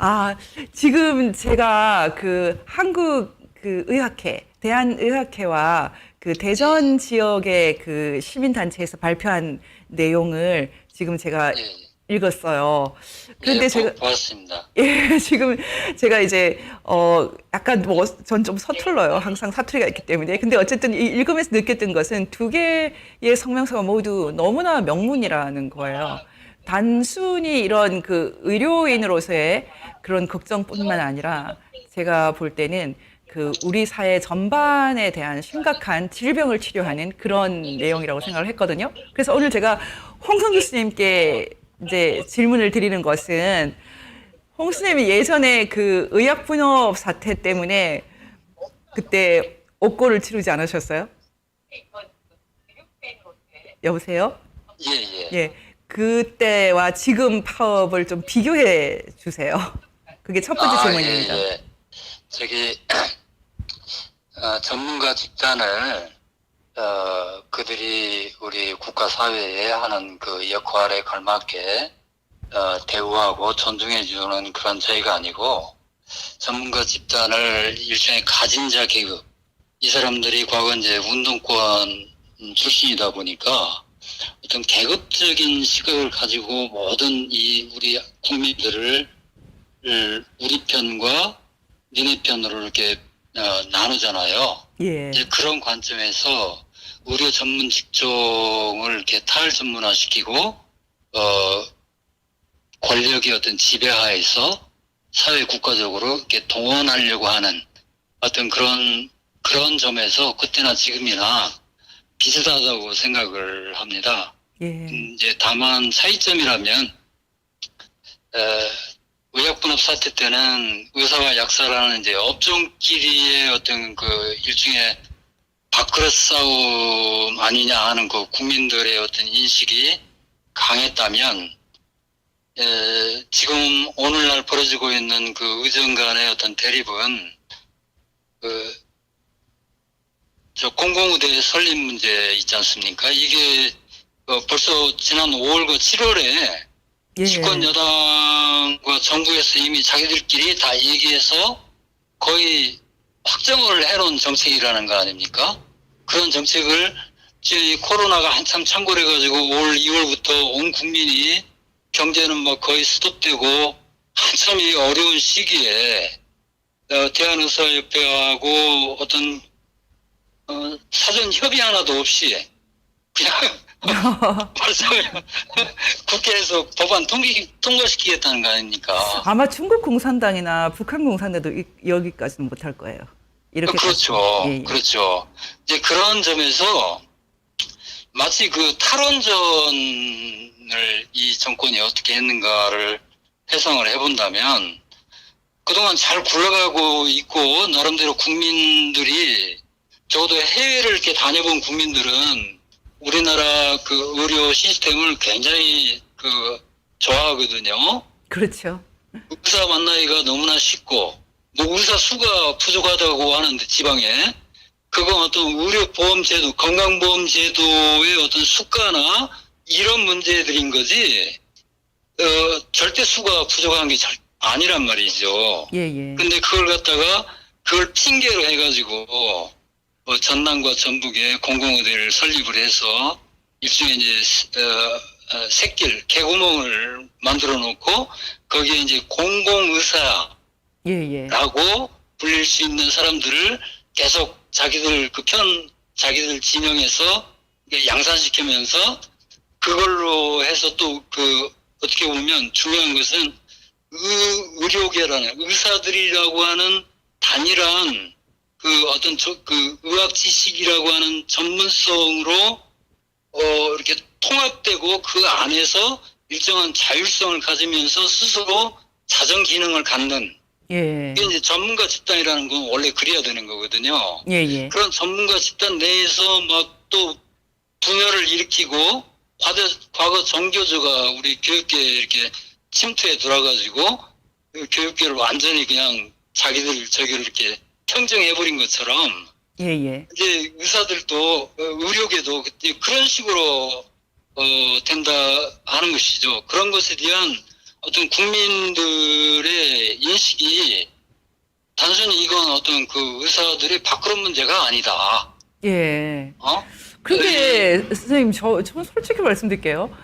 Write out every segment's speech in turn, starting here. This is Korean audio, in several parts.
아, 지금 제가 그 한국 그 의학회, 대한의학회와 그 대전 지역의 그 시민단체에서 발표한 내용을 지금 제가 예, 예, 읽었어요. 예, 그런데 제가, 고맙습니다. 예, 지금 제가 이제, 약간 뭐, 전 좀 서툴러요. 항상 사투리가 있기 때문에. 근데 어쨌든 읽으면서 느꼈던 것은 두 개의 성명서가 모두 너무나 명문이라는 거예요. 단순히 이런 그 의료인으로서의 그런 걱정뿐만 아니라 제가 볼 때는 그 우리 사회 전반에 대한 심각한 질병을 치료하는 그런 내용이라고 생각을 했거든요. 그래서 오늘 제가 홍성 교수님께 이제 질문을 드리는 것은 홍 선생님이 예전에 그 의약분업 사태 때문에 그때 옥고를 치르지 않으셨어요? 여보세요? 예, 예, 예. 그때와 지금 파업을 좀 비교해 주세요. 그게 첫 번째 아, 예, 질문입니다. 예. 저기, 전문가 집단을, 그들이 우리 국가 사회에 하는 그 역할에 걸맞게, 대우하고 존중해주는 그런 저희가 아니고, 전문가 집단을 일종의 가진자 계급, 이 사람들이 과거 이제 운동권 출신이다 보니까, 어떤 계급적인 시각을 가지고 모든 이 우리 국민들을 우리 편과 니네 편으로 이렇게 나누잖아요. 예. 이제 그런 관점에서 의료 전문 직종을 이렇게 탈전문화시키고 권력의 어떤 지배하에서 사회 국가적으로 이렇게 동원하려고 하는 어떤 그런 점에서 그때나 지금이나 비슷하다고 생각을 합니다. 예. 이제 다만 차이점이라면 의약분업 사태 때는 의사와 약사라는 이제 업종끼리의 어떤 그 일종의 밥그릇 싸움 아니냐 하는 그 국민들의 어떤 인식이 강했다면 지금 오늘날 벌어지고 있는 그 의정 간의 어떤 대립은 저 공공의대 설립 문제 있지 않습니까? 이게 벌써 지난 5월과 7월에 예. 집권 여당과 정부에서 이미 자기들끼리 다 얘기해서 거의 확정을 해놓은 정책이라는 거 아닙니까? 그런 정책을 지금 코로나가 한참 창궐해가지고 올 2월부터 온 국민이 경제는 뭐 거의 스톱되고 한참 이 어려운 시기에 대한의사협회하고 어떤 사전 협의 하나도 없이 그냥 벌써 국회에서 법안 통과시키겠다는 거 아닙니까? 아마 중국 공산당이나 북한 공산당도 여기까지는 못할 거예요. 이렇게 그렇죠. 예, 예. 그렇죠. 이제 그런 점에서 마치 그 탈원전을 이 정권이 어떻게 했는가를 회상을 해본다면 그동안 잘 굴러가고 있고 나름대로 국민들이 적어도 해외를 이렇게 다녀본 국민들은 우리나라 그 의료 시스템을 굉장히 좋아하거든요. 그렇죠. 의사 만나기가 너무나 쉽고, 뭐 의사 수가 부족하다고 하는데 지방에 그건 어떤 의료보험 제도, 건강보험 제도의 어떤 수가나 이런 문제들인 거지, 절대 수가 부족한 게 아니란 말이죠. 예, 예. 근데 그걸 갖다가 그걸 핑계로 해가지고 전남과 전북에 공공의대를 설립을 해서 일종의 이제 새길 개구멍을 만들어 놓고 거기에 이제 공공의사라고 예, 예. 불릴 수 있는 사람들을 계속 자기들 자기들 진영에서 양산시키면서 그걸로 해서 또 어떻게 보면 중요한 것은 의료계라는 의사들이라고 하는 단일한 어떤 의학 지식이라고 하는 전문성으로 이렇게 통합되고 그 안에서 일정한 자율성을 가지면서 스스로 자정 기능을 갖는 예. 이게 이제 전문가 집단이라는 건 원래 그래야 되는 거거든요. 예, 예. 그런 전문가 집단 내에서 막 또 분열을 일으키고 과거 정교조가 우리 교육계에 이렇게 침투해 들어가지고 교육계를 완전히 그냥 저기를 이렇게 평정해버린 것처럼 예, 예. 이제 의사들도 의료계도 그런 식으로 된다 하는 것이죠. 그런 것에 대한 어떤 국민들의 인식이 단순히 이건 어떤 그 의사들의 밥그릇 문제가 아니다. 예. 어? 그런데 선생님, 저 솔직히 말씀드릴게요.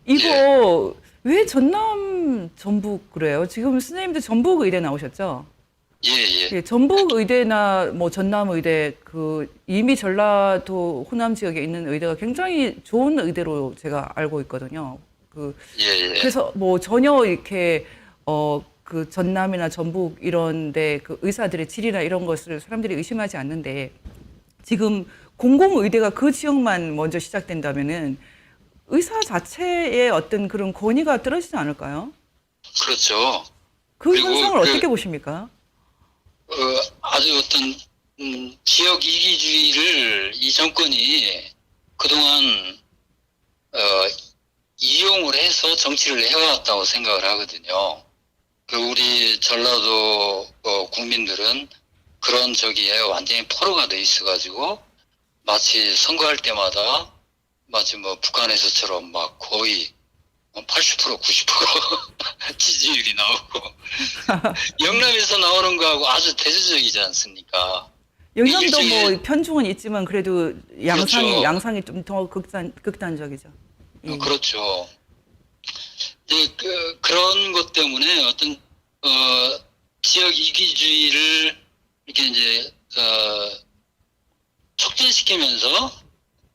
이거 왜 전남 전북 그래요? 지금 선생님도 전북 의대 나오셨죠? 예, 예. 예, 전북 의대나 뭐 전남 의대 그 이미 전라도 호남 지역에 있는 의대가 굉장히 좋은 의대로 제가 알고 있거든요. 그 예, 예. 그래서 뭐 전혀 이렇게 그 전남이나 전북 이런데 그 의사들의 질이나 이런 것을 사람들이 의심하지 않는데 지금 공공의대가 그 지역만 먼저 시작된다면은 의사 자체의 어떤 그런 권위가 떨어지지 않을까요? 그렇죠. 그 그리고 현상을 어떻게 보십니까? 아주 어떤 지역 이기주의를 이 정권이 그동안 어, 이용을 해서 정치를 해왔다고 생각을 하거든요. 그 우리 전라도 국민들은 그런 저기에 완전히 포로가 돼 있어가지고 마치 선거할 때마다 마치 뭐 북한에서처럼 막 거의 80% 90% 지지율이 나오고 영남에서 나오는 거하고 아주 대조적이지 않습니까? 영남도 일종의- 뭐 편중은 있지만 그래도 그렇죠. 양상이 좀 더 극단적이죠. 예. 그렇죠. 이제 그런 것 때문에 어떤 지역 이기주의를 이렇게 이제 촉진시키면서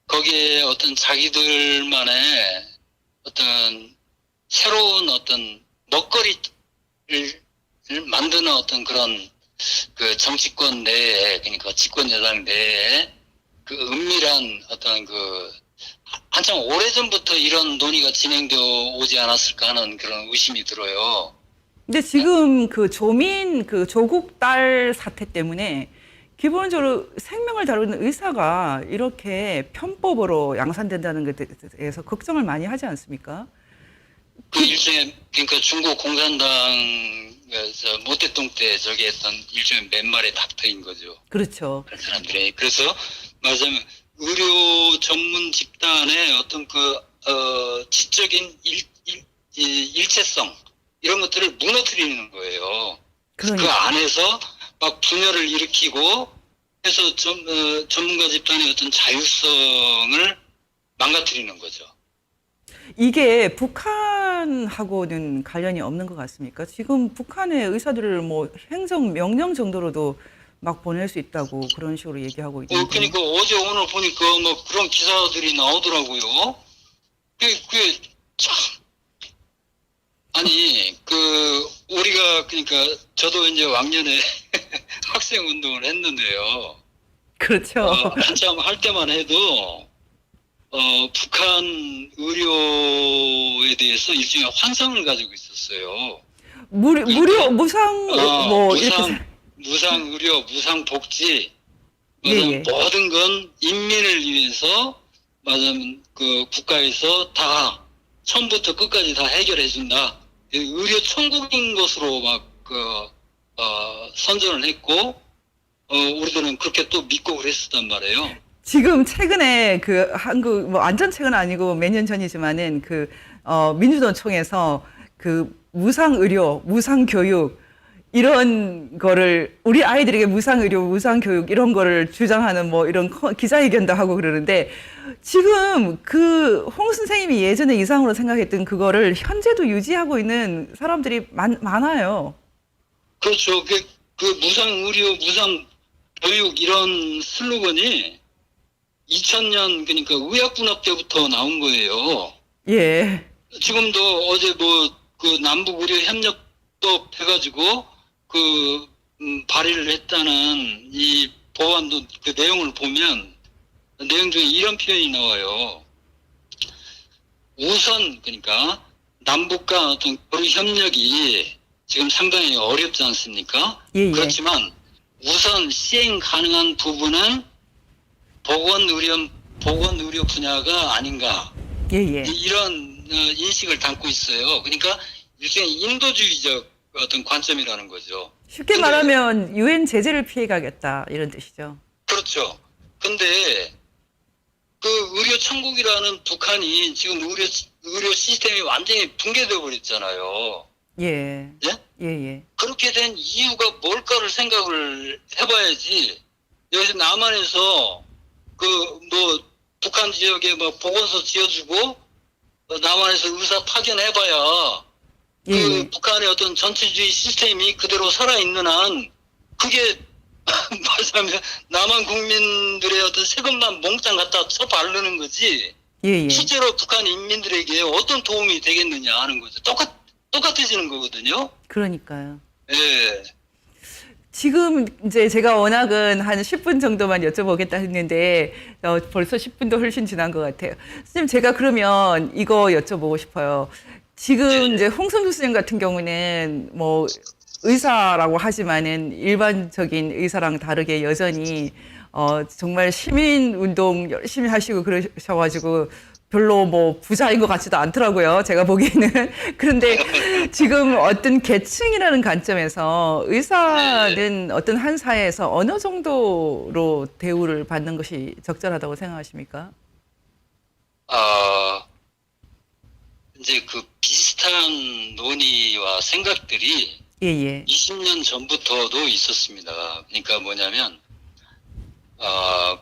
거기에 어떤 자기들만의 어떤 새로운 어떤 먹거리를 만드는 어떤 그런 그 정치권 내에, 그러니까 집권 여당 내에 그 은밀한 어떤 그 한참 오래전부터 이런 논의가 진행되어 오지 않았을까 하는 그런 의심이 들어요. 근데 지금 그 조민 그 조국 딸 사태 때문에 기본적으로 생명을 다루는 의사가 이렇게 편법으로 양산된다는 것에 대해서 걱정을 많이 하지 않습니까? 그 일종의, 그러니까 중국 공산당에서 모태똥 때 저기 했던 일종의 맨말의 닥터인 거죠. 그렇죠. 그런 사람들이. 그래서 말하자면 의료 전문 집단의 어떤 그 지적인 일체성 이런 것들을 무너뜨리는 거예요. 그 그러니까 안에서 막 분열을 일으키고 해서 전문가 집단의 어떤 자율성을 망가뜨리는 거죠. 이게 북한하고는 관련이 없는 것 같습니까? 지금 북한의 의사들을 뭐 행정 명령 정도로도 막 보낼 수 있다고 그런 식으로 얘기하고 있는데. 그러니까 어제 오늘 보니까 뭐 그런 기사들이 나오더라고요. 그게 참, 아니 우리가 그러니까 저도 이제 왕년에 학생 운동을 했는데요. 그렇죠. 한참 할 때만 해도 북한 의료에 대해서 일종의 환상을 가지고 있었어요. 무료 무상 뭐 이렇게 무상 의료, 무상 복지, 예, 예. 모든 건 인민을 위해서 말하자면 그 국가에서 다 처음부터 끝까지 다 해결해 준다. 의료 천국인 것으로 막 선전을 했고 우리들은 그렇게 또 믿고 그랬었단 말이에요. 지금 최근에 그 한국 뭐 완전 최근 아니고 몇 년 전이지만은 그 민주노총에서 그 무상 의료, 무상 교육 이런 거를 우리 아이들에게 무상 의료, 무상 교육 이런 거를 주장하는 뭐 이런 기자회견도 하고 그러는데 지금 그 홍 선생님이 예전에 이상으로 생각했던 그거를 현재도 유지하고 있는 사람들이 많아요. 그렇죠. 그 무상 의료, 무상 교육 이런 슬로건이 2000년 그러니까 의학분업 때부터 나온 거예요. 예. 지금도 어제 뭐 그 남북 의료 협력법 해가지고 발의를 했다는 이 법안도 그 내용을 보면 내용 중에 이런 표현이 나와요. 우선 그러니까 남북 간 어떤 교류 협력이 지금 상당히 어렵지 않습니까? 예, 예. 그렇지만 우선 시행 가능한 부분은 보건의료 분야가 아닌가. 예, 예. 이런 인식을 담고 있어요. 그러니까 일종의 인도주의적 어떤 관점이라는 거죠. 쉽게 근데- 말하면 유엔 제재를 피해 가겠다 이런 뜻이죠. 그렇죠. 근데 그 의료 천국이라는 북한이 지금 의료 시스템이 완전히 붕괴되어 버렸잖아요. 예. 예? 예, 예. 그렇게 된 이유가 뭘까를 생각을 해봐야지. 여기서 남한에서 그 뭐 북한 지역에 뭐 보건소 지어주고 남한에서 의사 파견해봐야 예, 그 예. 북한의 어떤 전체주의 시스템이 그대로 살아있는 한 그게 말하자면 남한 국민들의 어떤 세금만 몽땅 갖다 쳐바르는 거지 예, 예. 실제로 북한 인민들에게 어떤 도움이 되겠느냐 하는 거죠. 똑같아지는 거거든요. 그러니까요. 예. 지금 이제 제가 워낙은 한 10분 정도만 여쭤보겠다 했는데 벌써 10분도 훨씬 지난 것 같아요. 선생님 제가 그러면 이거 여쭤보고 싶어요. 지금 이제 홍성주 선생님 같은 경우는 뭐 의사라고 하지만은 일반적인 의사랑 다르게 여전히 정말 시민 운동 열심히 하시고 그러셔가지고 별로 뭐 부자인 것 같지도 않더라고요. 제가 보기에는. 그런데 지금 어떤 계층이라는 관점에서 의사는 어떤 한 사회에서 어느 정도로 대우를 받는 것이 적절하다고 생각하십니까? 아, 이제 그 비슷한 논의와 생각들이 예, 예. 20년 전부터도 있었습니다. 그러니까 뭐냐면,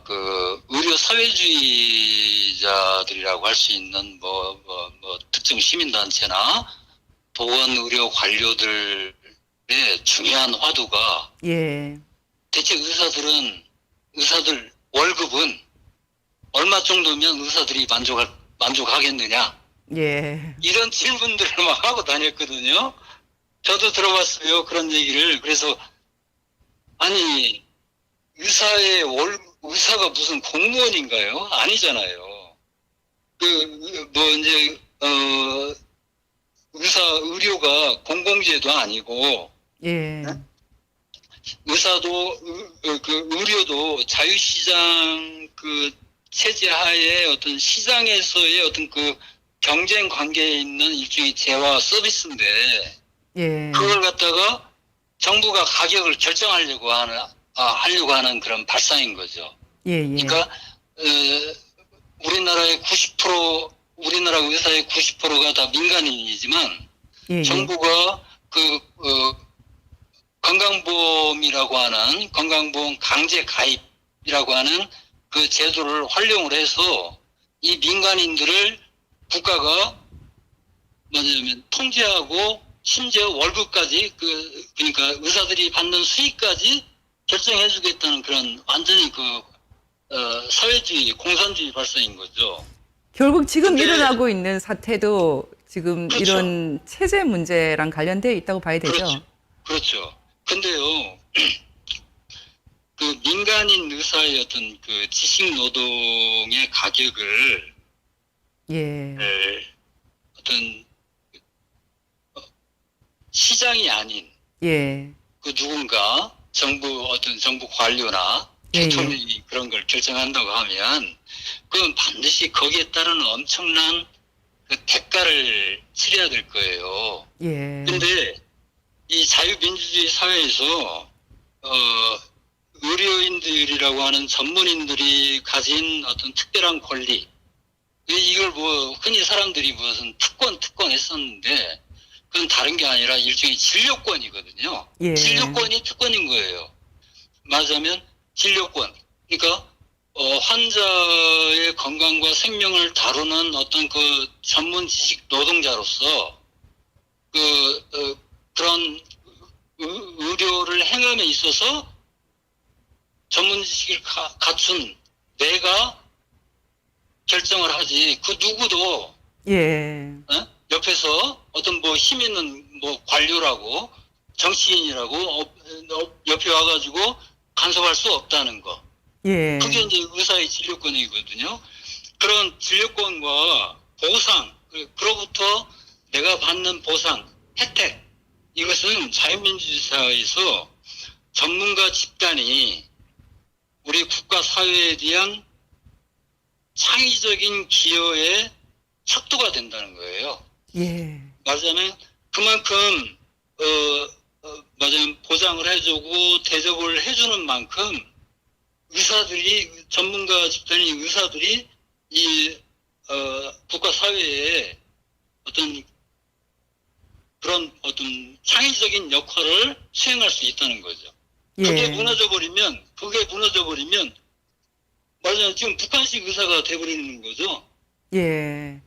그, 의료 사회주의자들이라고 할 수 있는 특정 시민단체나 보건의료 관료들의 중요한 화두가 예. 대체 의사들 월급은 얼마 정도면 의사들이 만족하겠느냐? 예. 이런 질문들을 막 하고 다녔거든요. 저도 들어봤어요. 그런 얘기를. 그래서, 아니, 의사가 무슨 공무원인가요? 아니잖아요. 의료가 공공재도 아니고, 예. 의료도 자유시장 체제 하에 어떤 시장에서의 어떤 경쟁 관계에 있는 일종의 재화 서비스인데, 예. 그걸 갖다가 정부가 가격을 하려고 하는 그런 발상인 거죠. 예, 예. 그러니까, 우리나라 의사의 90%가 다 민간인이지만, 예, 예. 정부가 건강보험이라고 하는 건강보험 강제 가입이라고 하는 그 제도를 활용을 해서 이 민간인들을 국가가 뭐냐면 통제하고 심지어 월급까지 그러니까 의사들이 받는 수익까지 결정해 주겠다는 그런 완전히 사회주의 공산주의 발상인 거죠. 결국 지금 근데- 일어나고 있는 사태도 지금 그렇죠. 이런 체제 문제랑 관련되어 있다고 봐야 되죠. 그렇죠. 근데요, 그 민간인 의사의 어떤 그 지식 노동의 가격을 예. 어떤 시장이 아닌 예. 그 누군가 어떤 정부 관료나 예, 예. 대통령이 그런 걸 결정한다고 하면 그건 반드시 거기에 따르는 엄청난 그 대가를 치러야 될 거예요. 예. 근데 이 자유민주주의 사회에서 의료인들이라고 하는 전문인들이 가진 어떤 특별한 권리, 이걸 뭐 흔히 사람들이 무슨 특권 했었는데 그건 다른 게 아니라 일종의 진료권이거든요. 예. 진료권이 특권인 거예요. 말하자면 진료권. 그러니까 환자의 건강과 생명을 다루는 어떤 그 전문 지식 노동자로서 그런 의료를 행함에 있어서 전문 지식을 갖춘 내가 결정을 하지 그 누구도 예. 옆에서 어떤 뭐 힘 있는 뭐 관료라고 정치인이라고 옆에 와가지고 간섭할 수 없다는 거. 예. 그게 이제 의사의 진료권이거든요. 그런 진료권과 보상, 그로부터 내가 받는 보상, 혜택, 이것은 자유민주주의 사회에서 전문가 집단이 우리 국가 사회에 대한 창의적인 기여의 척도가 된다는 거예요. 예. 말하자면 그만큼 보장을 해주고 대접을 해주는 만큼 전문가 집단이 의사들이 이 국가 사회에 어떤 그런 어떤 창의적인 역할을 수행할 수 있다는 거죠. 그게 예. 무너져 버리면 말하자면 지금 북한식 의사가 돼버리는 거죠. 예.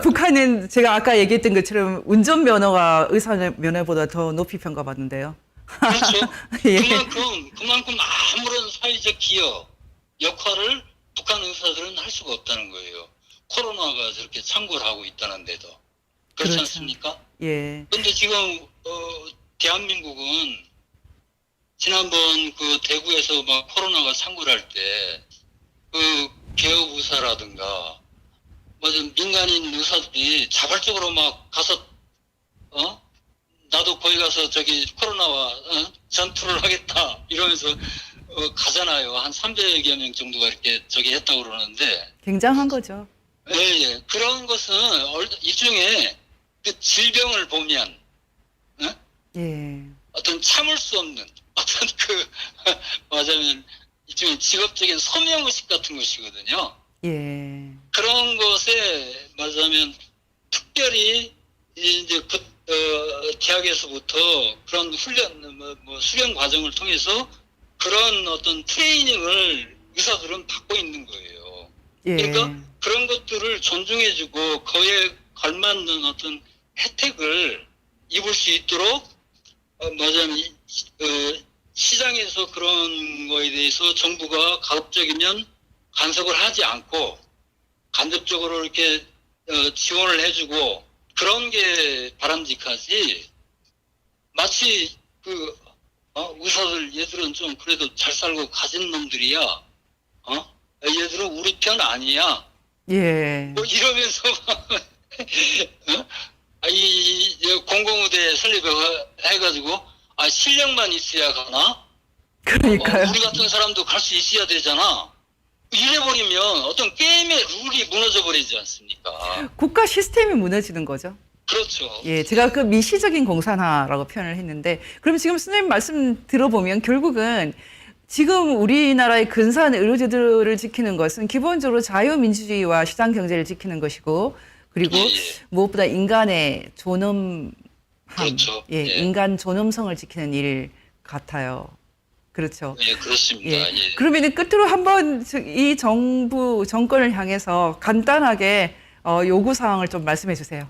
북한은 제가 아까 얘기했던 것처럼 운전면허가 의사면허보다 더 높이 평가받는데요. 그렇죠. 예. 그만큼 아무런 사회적 기여 역할을 북한 의사들은 할 수가 없다는 거예요. 코로나가 저렇게 창궐 하고 있다는데도. 그렇지 그렇죠. 않습니까? 예. 근데 지금, 대한민국은 지난번 그 대구에서 막 코로나가 창궐할 때, 그 개업 의사라든가, 맞아, 민간인 의사들이 자발적으로 막 가서, 나도 거기 가서 저기 코로나와 전투를 하겠다 이러면서 가잖아요. 한 300여 명 정도가 이렇게 저기 했다고 그러는데, 굉장한 거죠. 예, 예. 그런 것은 일종의 그 질병을 보면 예. 어떤 참을 수 없는 어떤 말하자면 일종의 직업적인 소명의식 같은 것이거든요. 예. 그런 것에 말하자면 특별히 이제 대학에서부터 그런 훈련, 수련 과정을 통해서 그런 어떤 트레이닝을 의사들은 받고 있는 거예요. 예. 그러니까 그런 것들을 존중해주고 그에 걸맞는 어떤 혜택을 입을 수 있도록 말하자면 시장에서 그런 거에 대해서 정부가 가급적이면 간섭을 하지 않고 간접적으로 이렇게 지원을 해주고 그런 게 바람직하지. 마치 의사들 얘들은 좀 그래도 잘 살고 가진 놈들이야. 얘들은 우리 편 아니야. 예. 뭐 이러면서 이 공공의대 설립해가지고 실력만 있어야 가나? 그러니까요. 우리 같은 사람도 갈 수 있어야 되잖아. 이래버리면 어떤 게임의 룰이 무너져 버리지 않습니까? 국가 시스템이 무너지는 거죠. 그렇죠. 예, 제가 그 미시적인 공산화라고 표현을 했는데, 그럼 지금 선생님 말씀 들어보면 결국은 지금 우리나라의 근사한 의료제도를 지키는 것은 기본적으로 자유민주주의와 시장 경제를 지키는 것이고, 그리고 예, 예. 무엇보다 인간의 존엄함, 그렇죠. 예, 예. 인간 존엄성을 지키는 일 같아요. 그렇죠. 예, 그렇습니다. 예. 예. 그러면은 끝으로 한번 이 정권을 향해서 간단하게 요구 사항을 좀 말씀해 주세요.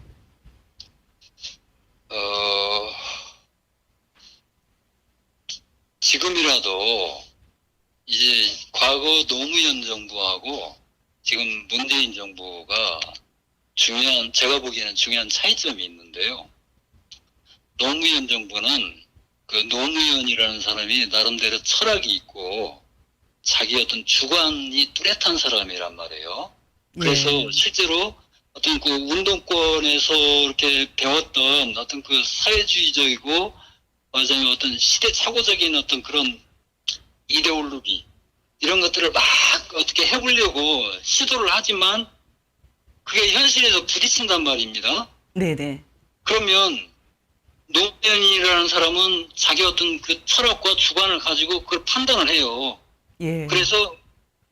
지금이라도 이제 과거 노무현 정부하고 지금 문재인 정부가 제가 보기에는 중요한 차이점이 있는데요. 노무현 정부는 그 노무현이라는 사람이 나름대로 철학이 있고 자기 어떤 주관이 뚜렷한 사람이란 말이에요. 그래서 예. 실제로 어떤 그 운동권에서 이렇게 배웠던 어떤 그 사회주의적이고 말하자면 어떤 시대착오적인 어떤 그런 이데올로기 이런 것들을 막 어떻게 해보려고 시도를 하지만 그게 현실에서 부딪힌단 말입니다. 네네. 그러면 노무현이라는 사람은 자기 어떤 그 철학과 주관을 가지고 그걸 판단을 해요. 예. 그래서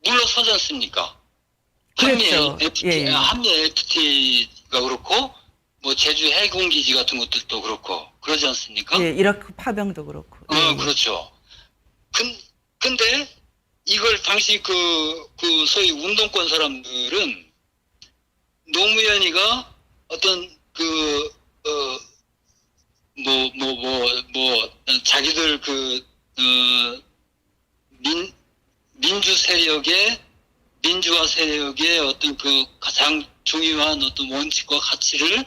물러서지 않습니까? 그렇죠. 예. 한미 FTA가 그렇고 뭐 제주 해군기지 같은 것들도 그렇고 그러지 않습니까? 예, 이라크 파병도 그렇고. 예. 그렇죠. 근데 이걸 당시 그 소위 운동권 사람들은 노무현이가 어떤 자기들 민주화 세력의 어떤 그 가장 중요한 어떤 원칙과 가치를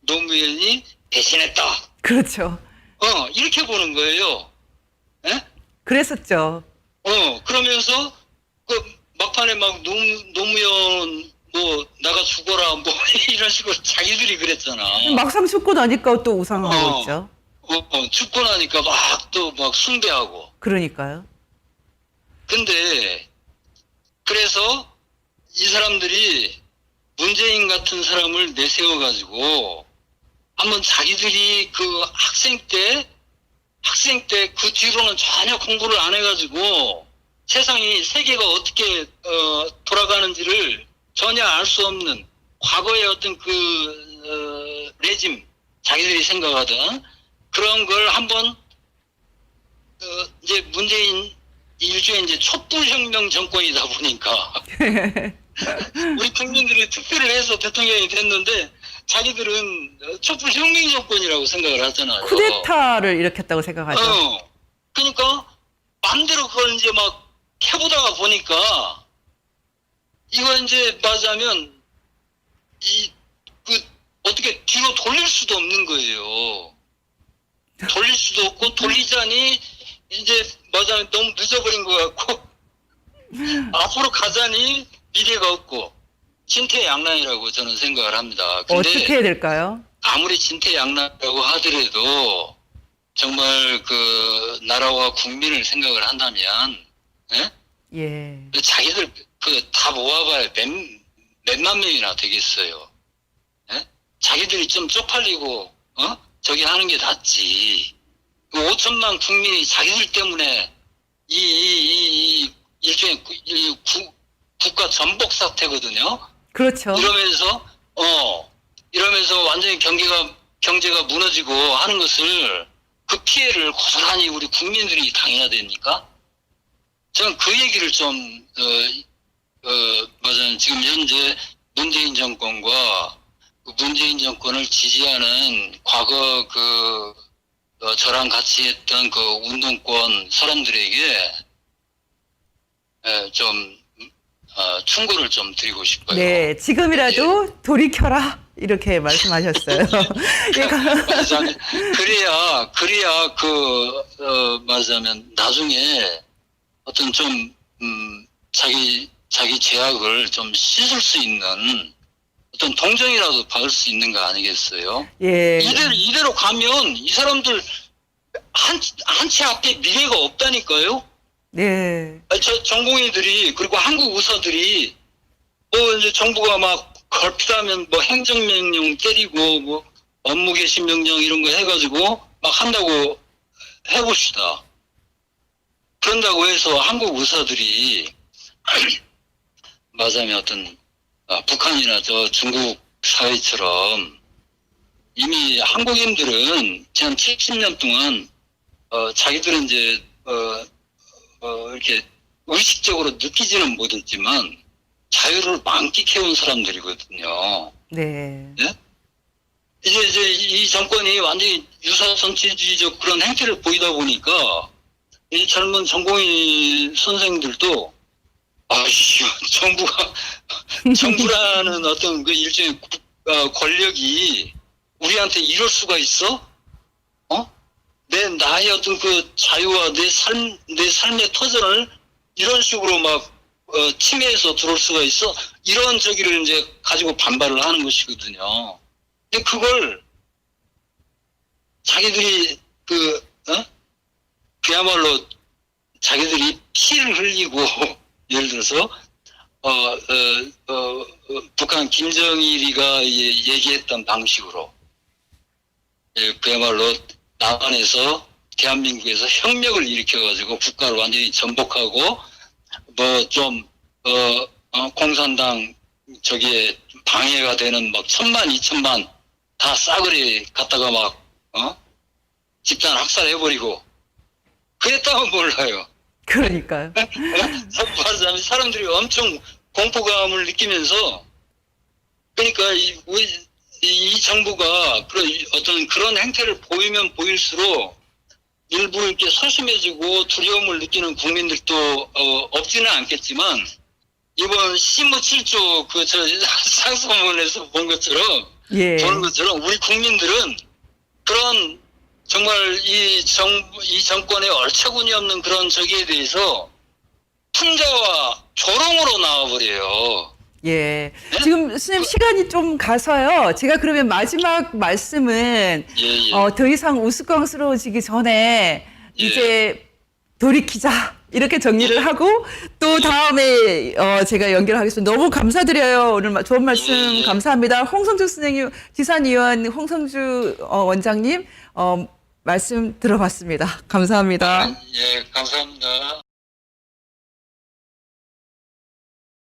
노무현이 대신했다. 그렇죠. 이렇게 보는 거예요. 예? 그랬었죠. 그러면서 막판에 막 노무현 나가 죽어라 이런 식으로 자기들이 그랬잖아. 막상 죽고 나니까 또 우상하고 있죠. 죽고 나니까 막 숭배하고. 그러니까요. 근데 그래서 이 사람들이 문재인 같은 사람을 내세워가지고 한번 자기들이 그 학생 때 그 뒤로는 전혀 공부를 안 해가지고 세계가 어떻게 돌아가는지를 전혀 알 수 없는 과거의 어떤 레짐 자기들이 생각하던 그런 걸 한번 이제 문재인 일종의 이제 촛불혁명 정권이다 보니까 우리 국민들이 투표를 해서 대통령이 됐는데 자기들은 촛불혁명 정권이라고 생각을 하잖아요. 쿠데타를 일으켰다고 생각하죠. 그러니까 마음대로 그걸 이제 막 해보다가 보니까 이거 이제 맞으면 어떻게 뒤로 돌릴 수도 없는 거예요. 돌릴 수도 없고 돌리자니 이제 맞아면 너무 늦어버린 것 같고 앞으로 가자니 미래가 없고 진퇴양난이라고 저는 생각을 합니다. 근데 어떻게 해야 될까요? 아무리 진퇴양난이라고 하더라도 정말 그 나라와 국민을 생각을 한다면 예. 자기들 그 다 모아봐야 몇만 명이나 되겠어요. 자기들이 좀 쪽팔리고 저기 하는 게 낫지. 5천만 국민이 자기들 때문에 이 일종의 국가 전복 사태거든요. 그렇죠. 이러면서 완전히 경제가 무너지고 하는 것을 그 피해를 고스란히 우리 국민들이 당해야 됩니까? 저는 그 얘기를 좀 맞아요. 지금 현재 문재인 정권과 문재인 정권을 지지하는 과거 저랑 같이 했던 그 운동권 사람들에게 좀 충고를 좀 드리고 싶어요. 네, 지금이라도 돌이켜라 이렇게 말씀하셨어요. 그래야 말하자면 나중에 어떤 좀 자기 죄악을 좀 씻을 수 있는 어떤 동정이라도 받을 수 있는 거 아니겠어요? 예. 이대로 가면 이 사람들 한 채 앞에 미래가 없다니까요? 네. 전공의들이, 그리고 한국 의사들이, 이제 정부가 막 걸핏하면 행정명령 때리고, 업무 개시 명령 이런 거 해가지고 막 한다고 해봅시다. 그런다고 해서 한국 의사들이, 맞으면 북한이나 중국 사회처럼 이미 한국인들은 지난 70년 동안 자기들은 이제 이렇게 의식적으로 느끼지는 못했지만 자유를 만끽해온 사람들이거든요. 네. 네? 이제 이 정권이 완전히 유사선체주의적 그런 행태를 보이다 보니까 이 젊은 전공의 선생들도 정부라는 어떤 그 일종의 권력이 우리한테 이럴 수가 있어? 나의 어떤 그 자유와 내 삶의 터전을 이런 식으로 막 침해해서 들어올 수가 있어? 이런 저기를 이제 가지고 반발을 하는 것이거든요. 근데 그걸 자기들이 그야말로 자기들이 피를 흘리고 예를 들어서 북한 김정일이가 얘기했던 방식으로 그야말로 남한에서 대한민국에서 혁명을 일으켜가지고 국가를 완전히 전복하고 공산당 저기에 방해가 되는 1,000만 2,000만 다 싸그리 갖다가 집단 학살해버리고 그랬다면 몰라요. 그러니까요. 말하자면 사람들이 엄청 공포감을 느끼면서 그러니까 이 정부가 그런 행태를 보이면 보일수록 일부 이렇게 소심해지고 두려움을 느끼는 국민들도 없지는 않겠지만 이번 시무 7조 상소문에서 보는 것처럼 우리 국민들은 그런 정말 이 정권의 얼처구니 없는 그런 저기에 대해서 풍자와 조롱으로 나와버려요. 예. 지금 선생님 시간이 좀 가서요. 제가 그러면 마지막 말씀은 더 이상 우스꽝스러워지기 전에 이제 돌이키자 이렇게 정리를 하고 또 다음에 제가 연결하겠습니다. 너무 감사드려요. 오늘 좋은 말씀 감사합니다. 홍성주 선생님, 지산위원 홍성주 원장님 말씀 들어봤습니다. 감사합니다. 감사합니다.